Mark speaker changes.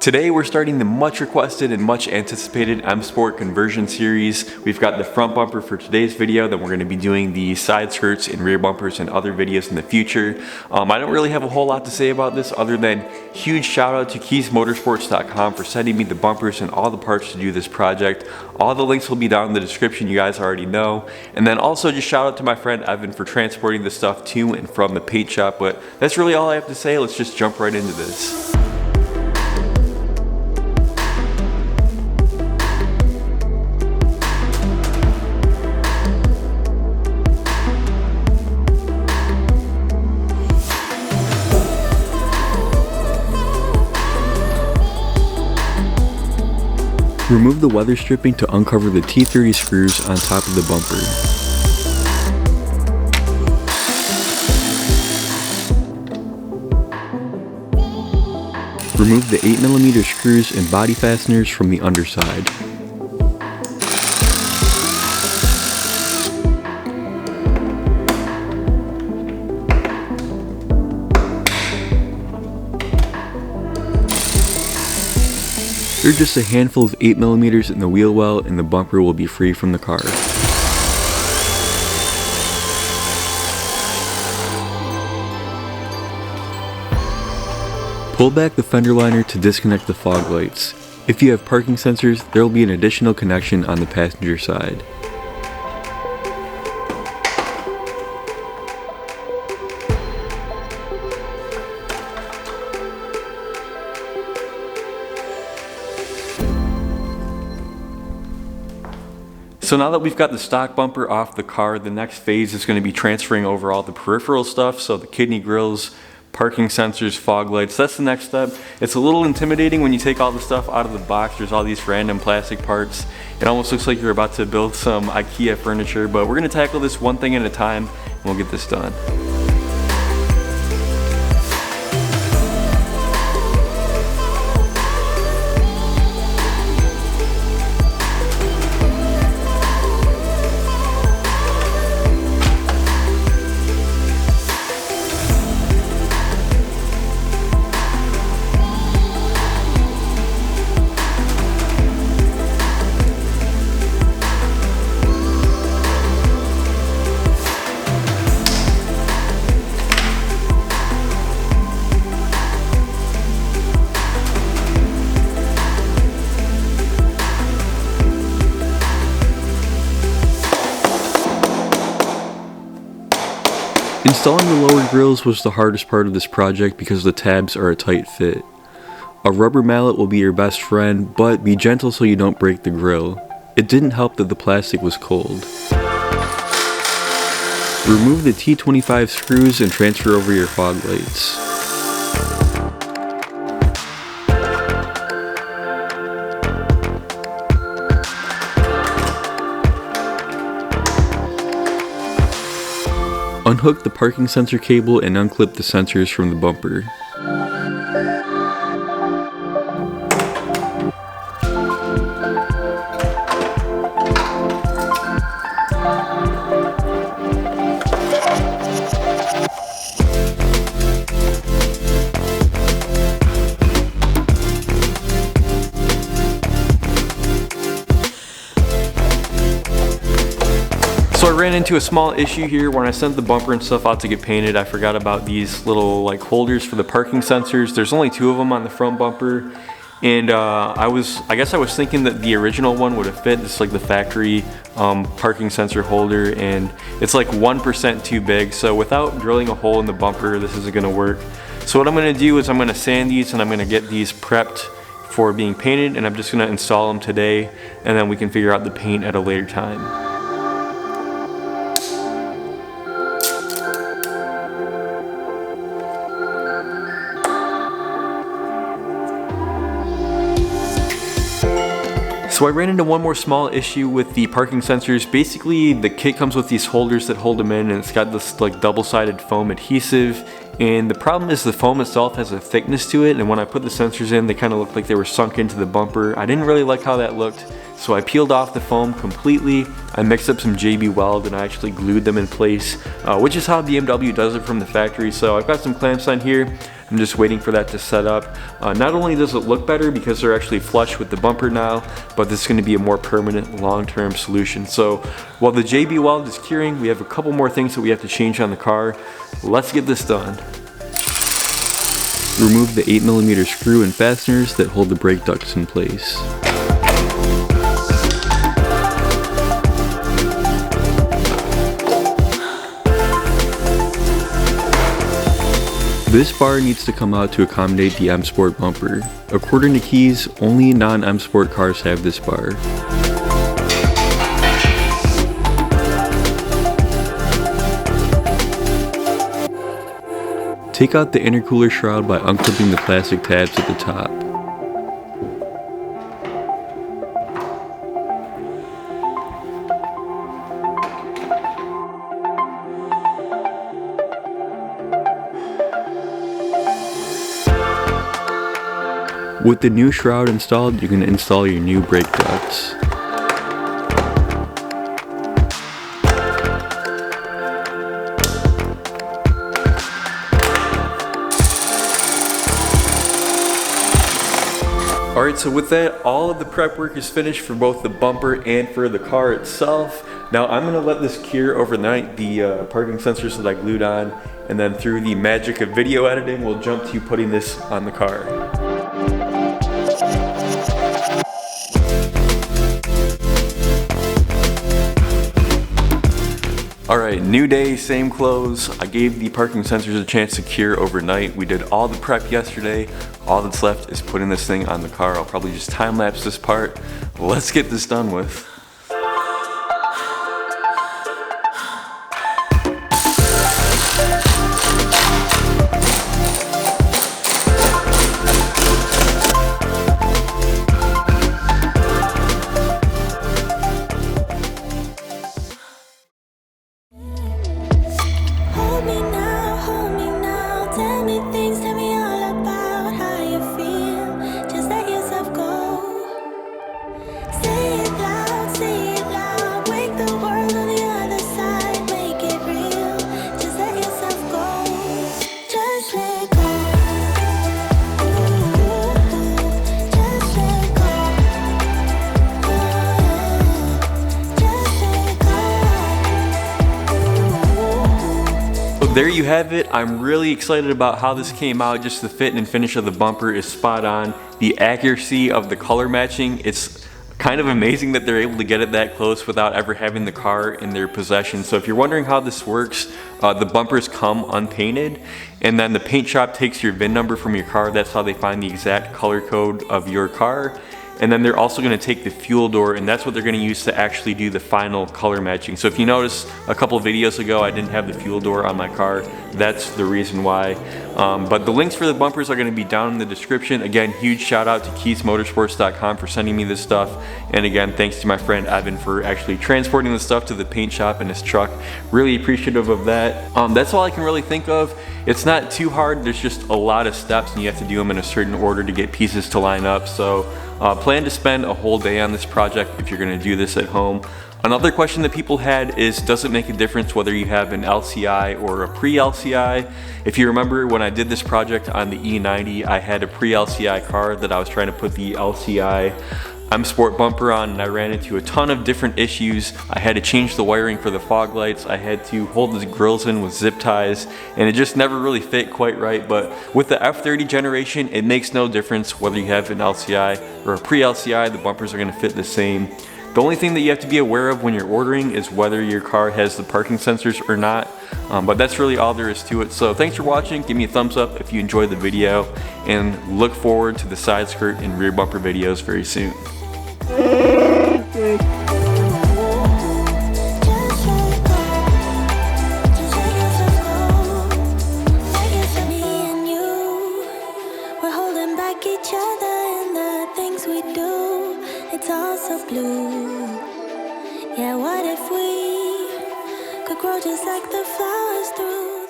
Speaker 1: Today we're starting the much requested and much anticipated M Sport conversion series. We've got the front bumper for today's video, then we're going to be doing the side skirts and rear bumpers in other videos in the future. I don't really have a whole lot to say about this other than huge shout out to keysmotorsports.com for sending me the bumpers and all the parts to do this project. All the links will be down in the description, you guys already know. And then also just shout out to my friend Evan for transporting the stuff to and from the paint shop. But that's really all I have to say. Let's just jump right into this. Remove the weather stripping to uncover the T30 screws on top of the bumper. Remove the 8mm screws and body fasteners from the underside. There's just a handful of 8mm in the wheel well and the bumper will be free from the car. Pull back the fender liner to disconnect the fog lights. If you have parking sensors, there will be an additional connection on the passenger side. So now that we've got the stock bumper off the car, the next phase is going to be transferring over all the peripheral stuff, so the kidney grills, parking sensors, fog lights. That's the next step. It's a little intimidating when you take all the stuff out of the box. There's all these random plastic parts. It almost looks like you're about to build some IKEA furniture, but we're going to tackle this one thing at a time and we'll get this done. Installing the lower grills was the hardest part of this project because the tabs are a tight fit. A rubber mallet will be your best friend, but be gentle so you don't break the grill. It didn't help that the plastic was cold. Remove the T25 screws and transfer over your fog lights. Unhook the parking sensor cable and unclip the sensors from the bumper. So I ran into a small issue here when I sent the bumper and stuff out to get painted. I forgot about these little like holders for the parking sensors. There's only 2 of them on the front bumper, and I guess I was thinking that the original one would have fit. This is like the factory parking sensor holder, and it's like 1% too big. So without drilling a hole in the bumper, this isn't gonna work. So what I'm gonna do is I'm gonna sand these and I'm gonna get these prepped for being painted, and I'm just gonna install them today, and then we can figure out the paint at a later time. So I ran into one more small issue with the parking sensors. Basically, the kit comes with these holders that hold them in, and it's got this like double-sided foam adhesive. And the problem is the foam itself has a thickness to it, and when I put the sensors in, they kind of looked like they were sunk into the bumper. I didn't really like how that looked, So I peeled off the foam completely, I mixed up some JB Weld, and I actually glued them in place, which is how BMW does it from the factory. So I've got some clamps on here. I'm just waiting for that to set up. Not only does it look better because they're actually flush with the bumper now, but this is going to be a more permanent long-term solution. So while the JB Weld is curing, we have a couple more things that we have to change on the car. Let's get this done. Remove the 8mm screw and fasteners that hold the brake ducts in place. This bar needs to come out to accommodate the M Sport bumper. According to keys, only non-M Sport cars have this bar. Take out the intercooler shroud by unclipping the plastic tabs at the top. With the new shroud installed, you can install your new brake ducts. Alright, so with that, all of the prep work is finished for both the bumper and for the car itself. Now I'm going to let this cure overnight, the parking sensors that I glued on, and then through the magic of video editing, we'll jump to putting this on the car. Alright, new day, same clothes. I gave the parking sensors a chance to cure overnight. We did all the prep yesterday. All that's left is putting this thing on the car. I'll probably just time lapse this part. Let's get this done with. There you have it. I'm really excited about how this came out. Just the fit and finish of the bumper is spot on. The accuracy of the color matching, it's kind of amazing that they're able to get it that close without ever having the car in their possession. So if you're wondering how this works, the bumpers come unpainted, and then the paint shop takes your VIN number from your car. That's how they find the exact color code of your car. And then they're also going to take the fuel door, and that's what they're going to use to actually do the final color matching. So if you notice a couple videos ago I didn't have the fuel door on my car, that's the reason why. But the links for the bumpers are going to be down in the description. Again, huge shout out to keithsmotorsports.com for sending me this stuff, and again, thanks to my friend Evan for actually transporting the stuff to the paint shop in his truck. Really appreciative of that. That's all I can really think of. It's not too hard, there's just a lot of steps and you have to do them in a certain order to get pieces to line up. So plan to spend a whole day on this project if you're going to do this at home. Another question that people had is, does it make a difference whether you have an LCI or a pre-LCI? If you remember when I did this project on the E90, I had a pre-LCI car that I was trying to put the LCI M Sport bumper on, and I ran into a ton of different issues. I had to change the wiring for the fog lights, I had to hold the grills in with zip ties, and it just never really fit quite right. But with the F30 generation, it makes no difference whether you have an LCI or a pre-LCI, the bumpers are going to fit the same. The only thing that you have to be aware of when you're ordering is whether your car has the parking sensors or not. But that's really all there is to it. So thanks for watching. Give me a thumbs up if you enjoyed the video, and look forward to the side skirt and rear bumper videos very soon.
Speaker 2: It's all so blue. Yeah, what if we could grow just like the flowers through